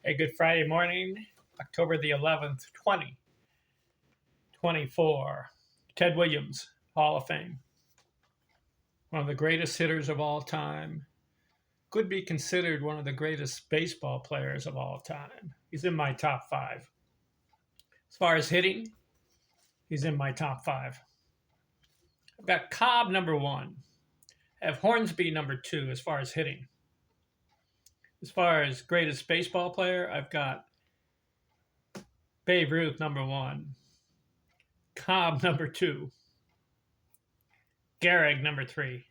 A good Friday morning, October the 11th, 2024. Ted Williams, Hall of Fame. One of the greatest hitters of all time. Could be considered one of the greatest baseball players of all time. He's in my top five. As far as hitting, he's in my top five. I've got Cobb number one. I have Hornsby number two as far as hitting. As far as greatest baseball player, I've got Babe Ruth number one, Cobb number two, Gehrig number three.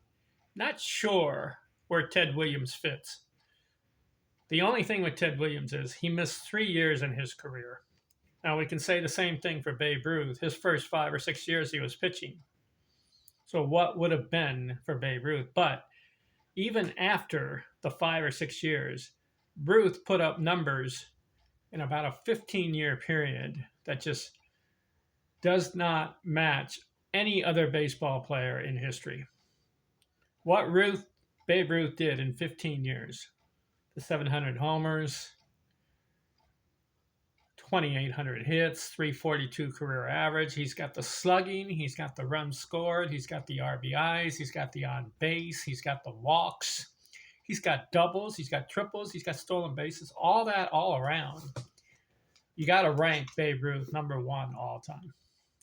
Not sure where Ted Williams fits. The only thing with Ted Williams is he missed 3 years in his career. Now, we can say the same thing for Babe Ruth. His first 5 or 6 years he was pitching. So what would have been for Babe Ruth? But even after the 5 or 6 years, Ruth put up numbers in about a 15-year period that just does not match any other baseball player in history. What Babe Ruth did in 15 years, the 700 homers, 2,800 hits, 342 career average. He's got the slugging, he's got the runs scored, he's got the RBIs, he's got the on base, he's got the walks, he's got doubles, he's got triples, he's got stolen bases, all that all around. You got to rank Babe Ruth number one all time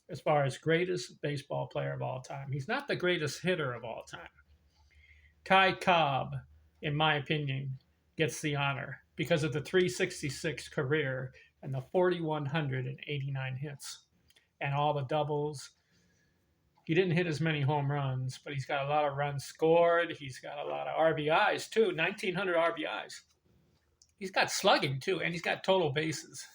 as far as greatest baseball player of all time. He's not the greatest hitter of all time. Ty Cobb, in my opinion, gets the honor because of the 366 career and the 4,189 hits and all the doubles. He didn't hit as many home runs, but he's got a lot of runs scored. He's got a lot of RBIs too, 1,900 RBIs. He's got slugging too, and he's got total bases.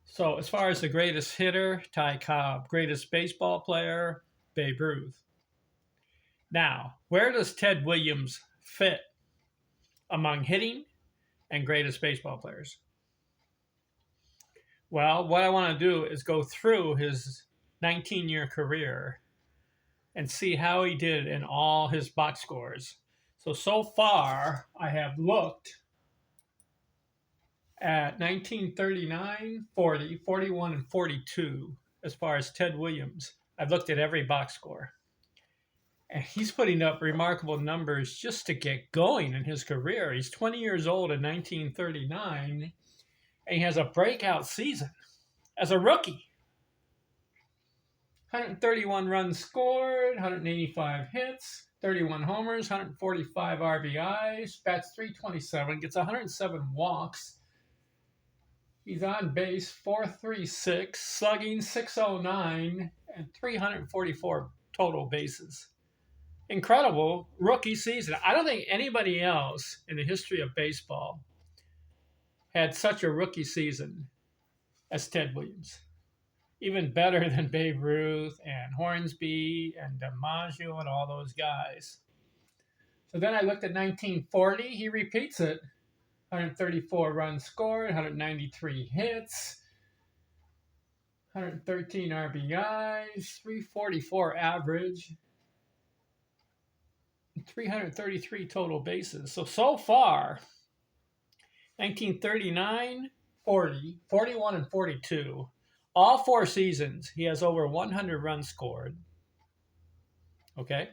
So as far as the greatest hitter, Ty Cobb. Greatest baseball player, Babe Ruth. Now, where does Ted Williams fit among hitting and greatest baseball players? Well, what I want to do is go through his 19-year career and see how he did in all his box scores. So far, I have looked at 1939, 40, 41, and 42 as far as Ted Williams. I've looked at every box score. And he's putting up remarkable numbers just to get going in his career. He's 20 years old in 1939, and he has a breakout season as a rookie. 131 runs scored, 185 hits, 31 homers, 145 RBIs, bats .327, gets 107 walks. He's on base .436, slugging .609, and 344 total bases. Incredible rookie season. I don't think anybody else in the history of baseball had such a rookie season as Ted Williams. Even better than Babe Ruth and Hornsby and DiMaggio and all those guys. So then I looked at 1940. He repeats it. 134 runs scored, 193 hits, 113 RBIs, 344 average, 333 total bases. So far, 1939, 40, 41, and 42, all 4 seasons, he has over 100 runs scored. Okay?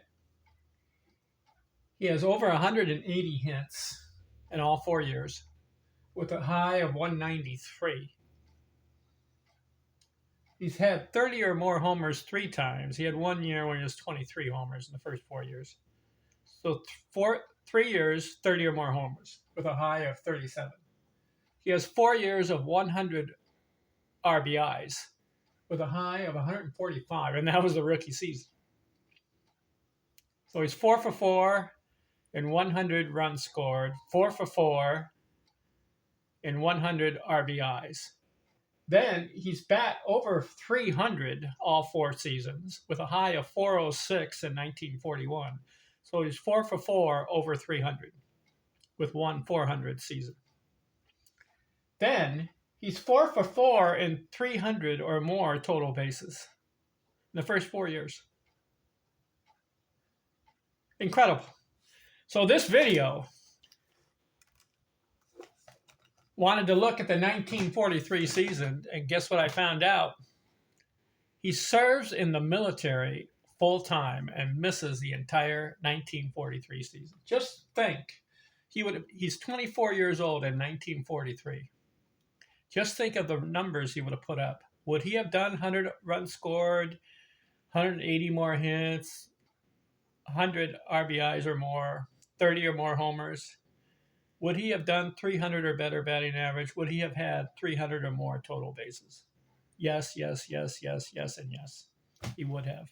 He has over 180 hits in all 4 years with a high of 193. He's had 30 or more homers 3 times. He had 1 year when he was 23 homers in the first 4 years. So 3 years, 30 or more homers with a high of 37. He has 4 years of 100 RBIs with a high of 145, and that was the rookie season. So he's 4 for 4 in 100 runs scored, 4 for 4 in 100 RBIs. Then he's bat over 300 all 4 seasons with a high of 406 in 1941. So he's 4 for 4 over 300 with 1 400 season. Then he's 4 for 4 in 300 or more total bases in the first 4 years. Incredible. So this video Wanted to look at the 1943 season, and guess what I found out? He serves in the military full time and misses the entire 1943 season. Just think, he's 24 years old in 1943. Just think of the numbers he would have put up. Would he have done 100 runs scored, 180 more hits, 100 RBIs or more, 30 or more homers? Would he have done 300 or better batting average? Would he have had 300 or more total bases? Yes, yes, yes, yes, yes, and yes. He would have.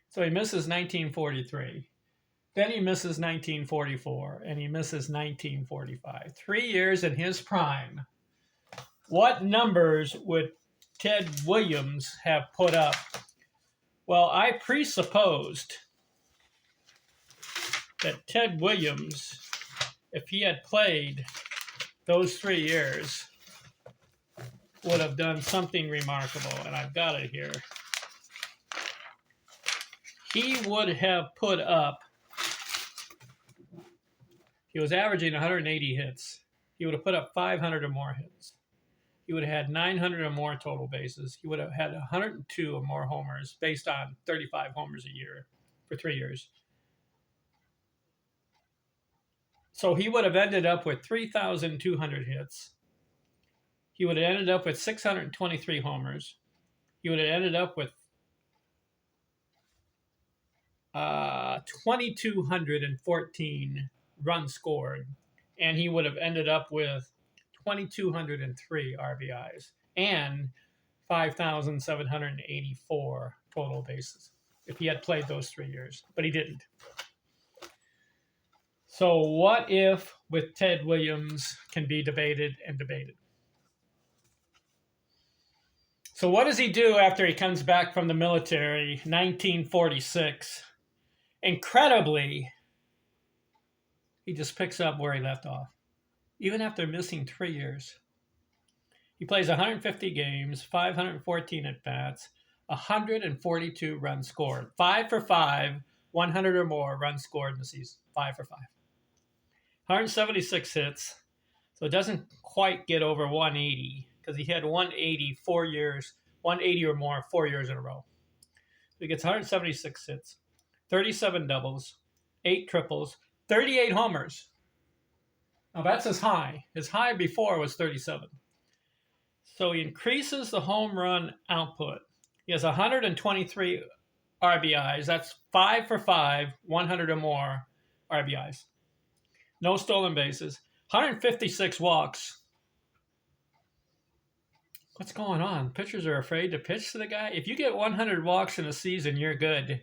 So he misses 1943. Then he misses 1944, and he misses 1945. 3 years in his prime. What numbers would Ted Williams have put up? Well, I presupposed that Ted Williams, if he had played those 3 years, would have done something remarkable, and I've got it here. He would have put up, he was averaging 180 hits. He would have put up 500 or more hits. He would have had 900 or more total bases. He would have had 102 or more homers based on 35 homers a year for 3 years. So he would have ended up with 3,200 hits. He would have ended up with 623 homers. He would have ended up with 2,214 runs scored. And he would have ended up with 2,203 RBIs and 5,784 total bases if he had played those 3 years. But he didn't. So what if with Ted Williams can be debated and debated? So what does he do after he comes back from the military, 1946? Incredibly, he just picks up where he left off, even after missing 3 years. He plays 150 games, 514 at-bats, 142 runs scored, 5 for 5, 100 or more runs scored in the season, 5 for 5. 176 hits, so it doesn't quite get over 180 because he had 180 4 years, 180 or more 4 years in a row. So he gets 176 hits, 37 doubles, 8 triples, 38 homers. Now that's his high. His high before was 37. So he increases the home run output. He has 123 RBIs. That's 5 for 5, 100 or more RBIs. No stolen bases. 156 walks. What's going on? Pitchers are afraid to pitch to the guy. If you get 100 walks in a season, you're good.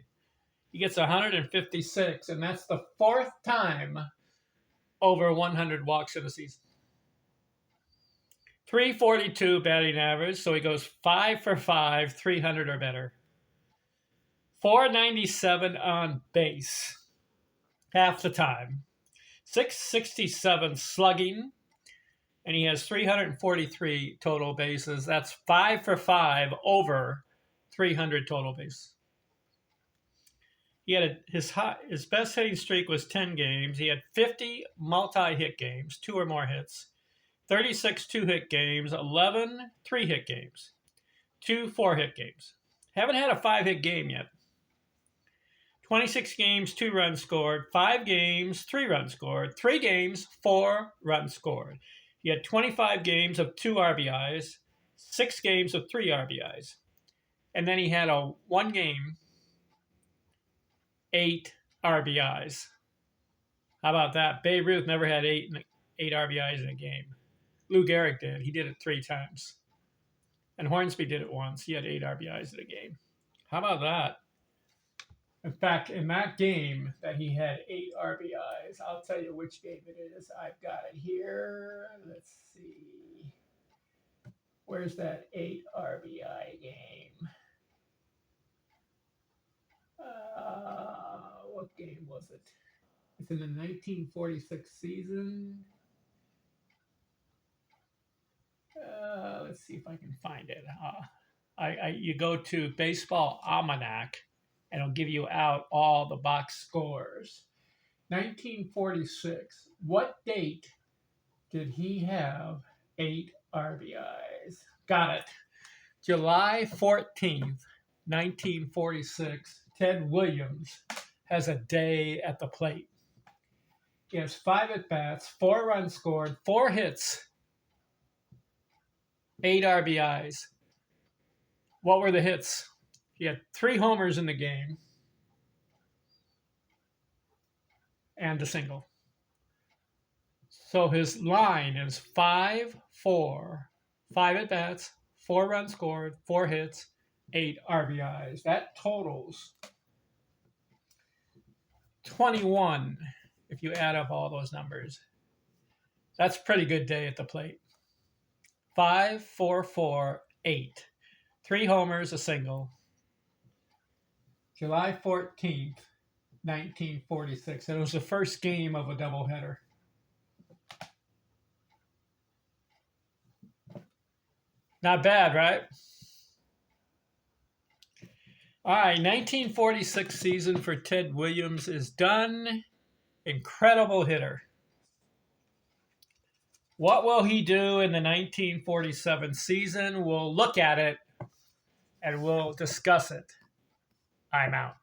He gets 156, and that's the 4th time over 100 walks in a season. 342 batting average, so he goes 5 for 5, 300 or better. 497 on base, half the time. 667 slugging, and he has 343 total bases. That's 5 for 5 over 300 total bases. He had his best hitting streak was 10 games. He had 50 multi-hit games, 2 or more hits, 36 2-hit games, 11 3-hit games, 2 4-hit games. Haven't had a 5-hit game yet. 26 games, 2 runs scored, 5 games, 3 runs scored, 3 games, 4 runs scored. He had 25 games of 2 RBIs, 6 games of 3 RBIs. And then he had 1 game, 8 RBIs. How about that? Babe Ruth never had 8 RBIs in a game. Lou Gehrig did. He did it 3 times. And Hornsby did it once. He had 8 RBIs in a game. How about that? In fact, in that game that he had 8 RBIs, I'll tell you which game it is. I've got it here. Let's see. Where's that 8 RBI game? What game was it? It's in the 1946 season. Let's see if I can find it. You go to Baseball Almanac, and it'll give you out all the box scores. 1946. What date did he have 8 RBIs? Got it. July 14th, 1946, Ted Williams has a day at the plate. He has 5 at-bats, 4 runs scored, 4 hits, 8 RBIs. What were the hits? He had 3 homers in the game and a single. So his line is 5-4, 5 at-bats, 4 runs scored, 4 hits, 8 RBIs. That totals 21 if you add up all those numbers. That's a pretty good day at the plate. 5, 4, 4, 8. 3 homers, a single. July 14th, 1946. And it was the first game of a doubleheader. Not bad, right? All right, 1946 season for Ted Williams is done. Incredible hitter. What will he do in the 1947 season? We'll look at it and we'll discuss it. I'm out.